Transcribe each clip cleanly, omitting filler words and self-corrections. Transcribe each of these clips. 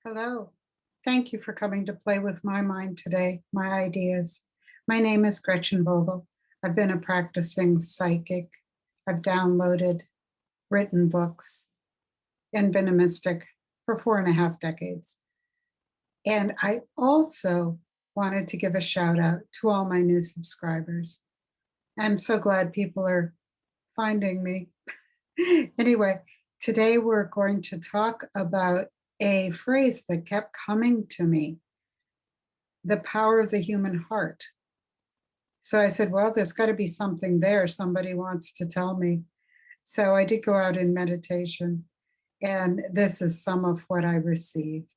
Hello. Thank you for coming to play with my mind today, my ideas. My name is Gretchen Vogel. I've been a practicing psychic. I've downloaded, written books, and been a mystic for 4.5 decades. And I also wanted to give a shout out to all my new subscribers. I'm so glad people are finding me. Anyway, today we're going to talk about a phrase that kept coming to me, the power of the human heart. So I said, well, there's got to be something there. Somebody wants to tell me. So I did go out in meditation, and this is some of what I received.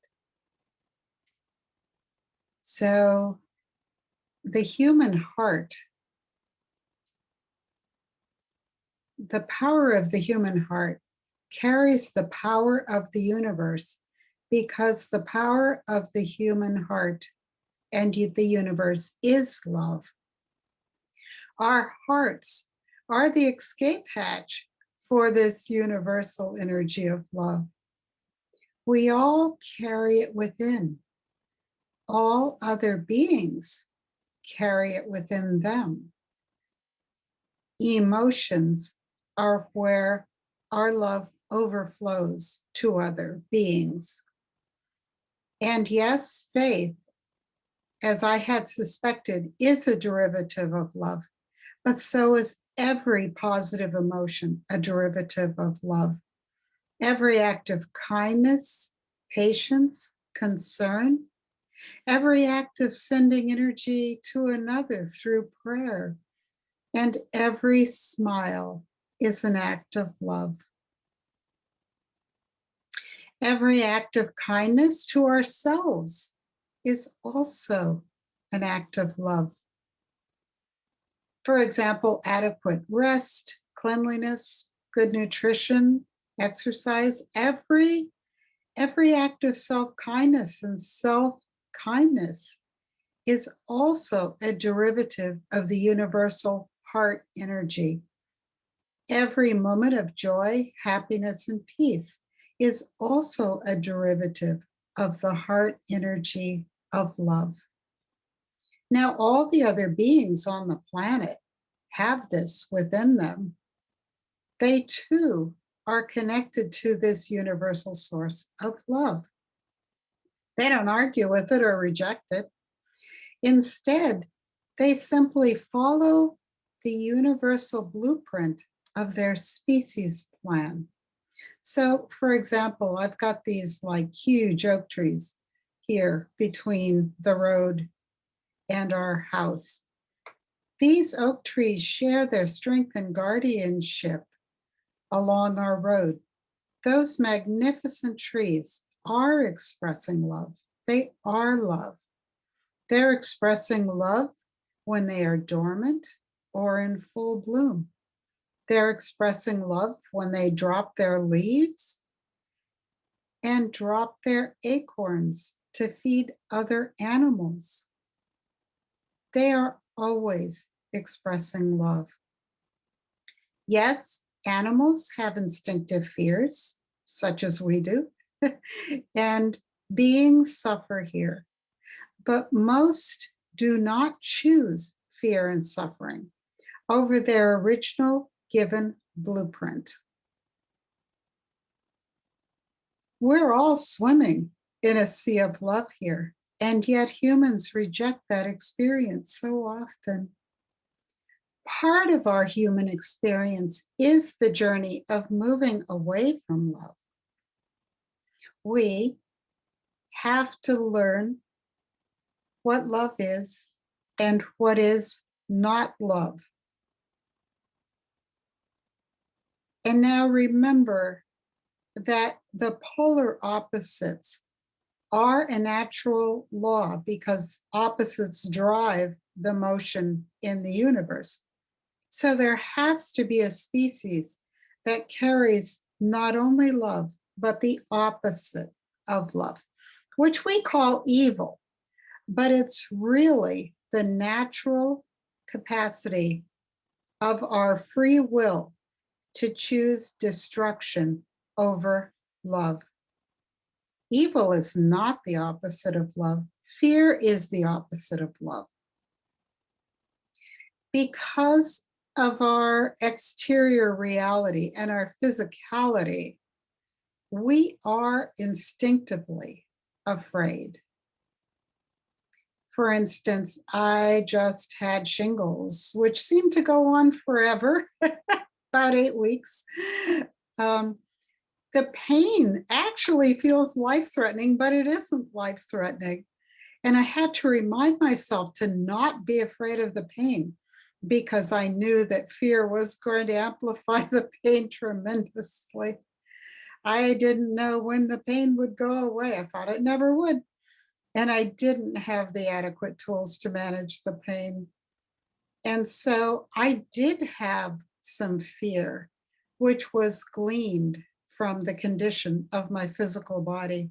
So the human heart, the power of the human heart carries the power of the universe, because the power of the human heart and the universe is love. Our hearts are the escape hatch for this universal energy of love. We all carry it within. All other beings carry it within them. Emotions are where our love overflows to other beings. And yes, faith, as I had suspected, is a derivative of love, but so is every positive emotion a derivative of love. Every act of kindness, patience, concern, every act of sending energy to another through prayer, and every smile is an act of love. Every act of kindness to ourselves is also an act of love. For example, adequate rest, cleanliness, good nutrition, exercise, every act of self-kindness and self-kindness is also a derivative of the universal heart energy. Every moment of joy, happiness, and peace is also a derivative of the heart energy of love. Now, all the other beings on the planet have this within them. They too are connected to this universal source of love. They don't argue with it or reject it. Instead, they simply follow the universal blueprint of their species plan. So, for example, I've got these like huge oak trees here between the road and our house. These oak trees share their strength and guardianship along our road. Those magnificent trees are expressing love. They are love. They're expressing love when they are dormant or in full bloom. They're expressing love when they drop their leaves and drop their acorns to feed other animals. They are always expressing love. Yes, animals have instinctive fears, such as we do, and beings suffer here. But most do not choose fear and suffering over their original given blueprint. We're all swimming in a sea of love here, and yet humans reject that experience so often. Part of our human experience is the journey of moving away from love. We have to learn what love is and what is not love. And now remember that the polar opposites are a natural law, because opposites drive the motion in the universe. So there has to be a species that carries not only love, but the opposite of love, which we call evil. But it's really the natural capacity of our free will to choose destruction over love. Evil is not the opposite of love. Fear is the opposite of love. Because of our exterior reality and our physicality, we are instinctively afraid. For instance, I just had shingles, which seemed to go on forever, about 8 weeks. The pain actually feels life-threatening, but it isn't life-threatening. And I had to remind myself to not be afraid of the pain because I knew that fear was going to amplify the pain tremendously. I didn't know when the pain would go away. I thought it never would. And I didn't have the adequate tools to manage the pain. And so I did have some fear, which was gleaned from the condition of my physical body.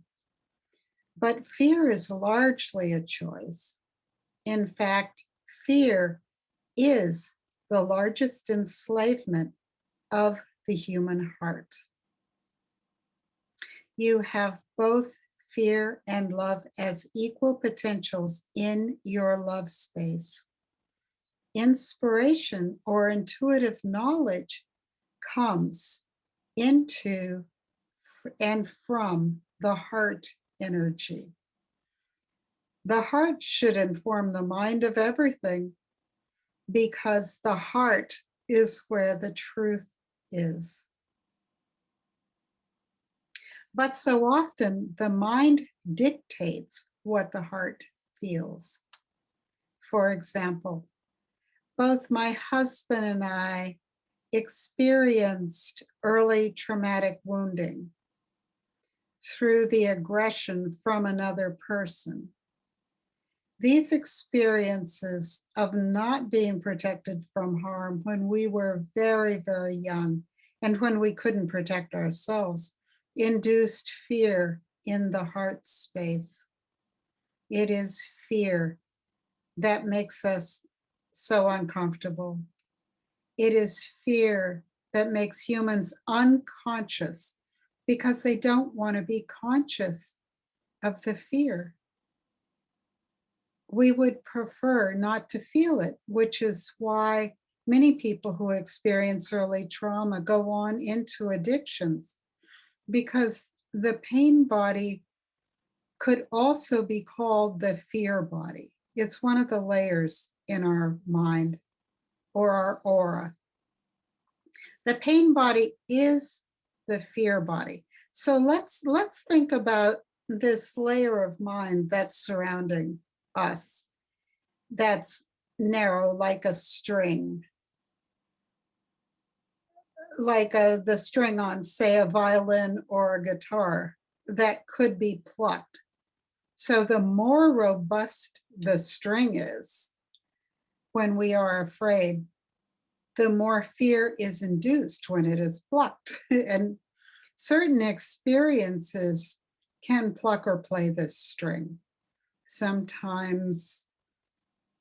But fear is largely a choice. In fact, fear is the largest enslavement of the human heart. You have both fear and love as equal potentials in your love space. Inspiration or intuitive knowledge comes into and from the heart energy. The heart should inform the mind of everything because the heart is where the truth is. But so often the mind dictates what the heart feels. For example, both my husband and I experienced early traumatic wounding through the aggression from another person. These experiences of not being protected from harm when we were very, very young and when we couldn't protect ourselves induced fear in the heart space. It is fear that makes us so uncomfortable. It is fear that makes humans unconscious because they don't want to be conscious of the fear. We would prefer not to feel it, which is why many people who experience early trauma go on into addictions, because the pain body could also be called the fear body. It's one of the layers in our mind or our aura. The pain body is the fear body. So let's think about this layer of mind that's surrounding us, that's narrow like a string, like the string on, say, a violin or a guitar that could be plucked. So the more robust the string is when we are afraid, the more fear is induced when it is plucked. And certain experiences can pluck or play this string. Sometimes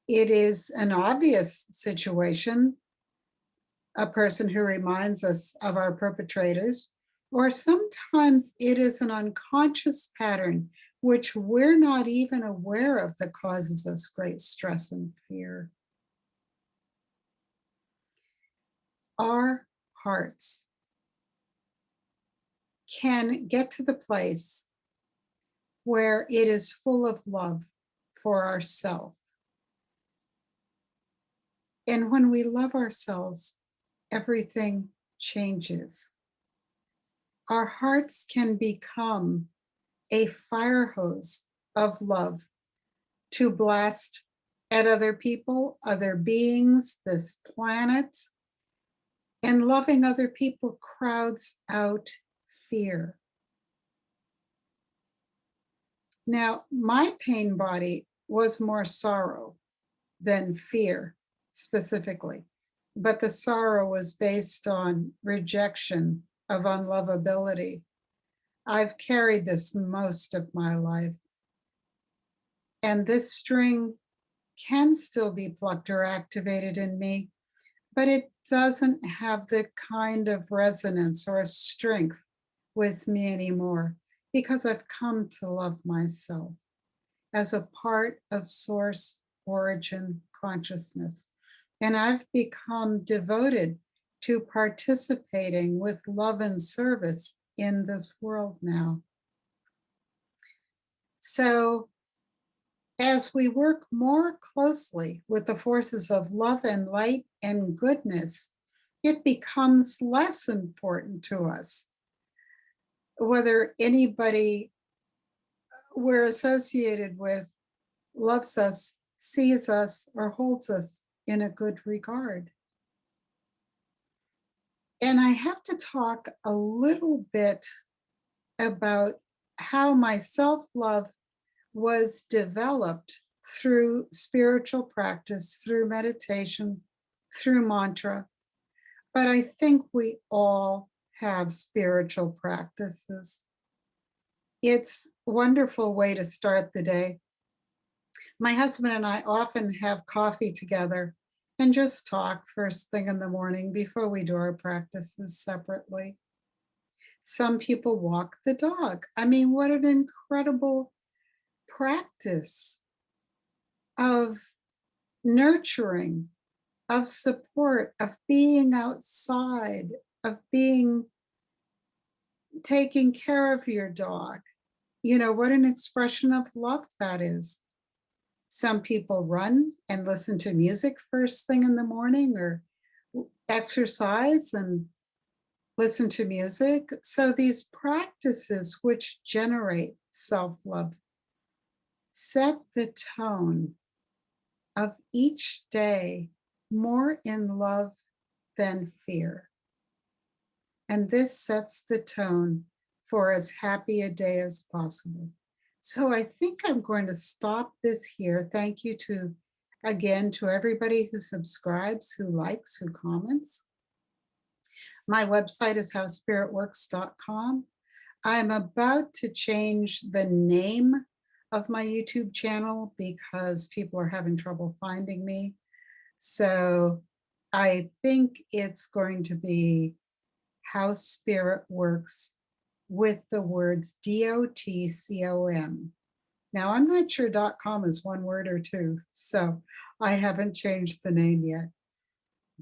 it is an obvious situation, a person who reminds us of our perpetrators, or sometimes it is an unconscious pattern which we're not even aware of that causes us great stress and fear. Our hearts can get to the place where it is full of love for ourselves. And when we love ourselves, everything changes. Our hearts can become a fire hose of love to blast at other people, other beings, this planet. And loving other people crowds out fear. Now, my pain body was more sorrow than fear specifically, but the sorrow was based on rejection of unlovability. I've carried this most of my life. And this string can still be plucked or activated in me, but it doesn't have the kind of resonance or strength with me anymore. because I've come to love myself as a part of source origin consciousness. And I've become devoted to participating with love and service in this world now. So, as we work more closely with the forces of love and light and goodness, it becomes less important to us whether anybody we're associated with loves us, sees us, or holds us in a good regard. And I have to talk a little bit about how my self love was developed through spiritual practice, through meditation, through mantra. But I think we all have spiritual practices. It's a wonderful way to start the day. My husband and I often have coffee together and just talk first thing in the morning before we do our practices separately. Some people walk the dog. I mean, what an incredible practice of nurturing, of support, of being outside, of being taking care of your dog. You know, what an expression of love that is. Some people run and listen to music first thing in the morning or exercise and listen to music. So these practices which generate self-love set the tone of each day more in love than fear. And this sets the tone for as happy a day as possible. So I think I'm going to stop this here. Thank you again to everybody who subscribes, who likes, who comments. My website is howspiritworks.com. I'm about to change the name of my YouTube channel because people are having trouble finding me. So I think it's going to be How Spirit Works with the words DOTCOM. Now, I'm not sure .com is one word or two, so I haven't changed the name yet,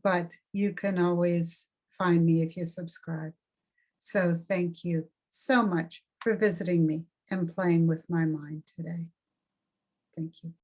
but you can always find me if you subscribe. So thank you so much for visiting me and playing with my mind today. Thank you.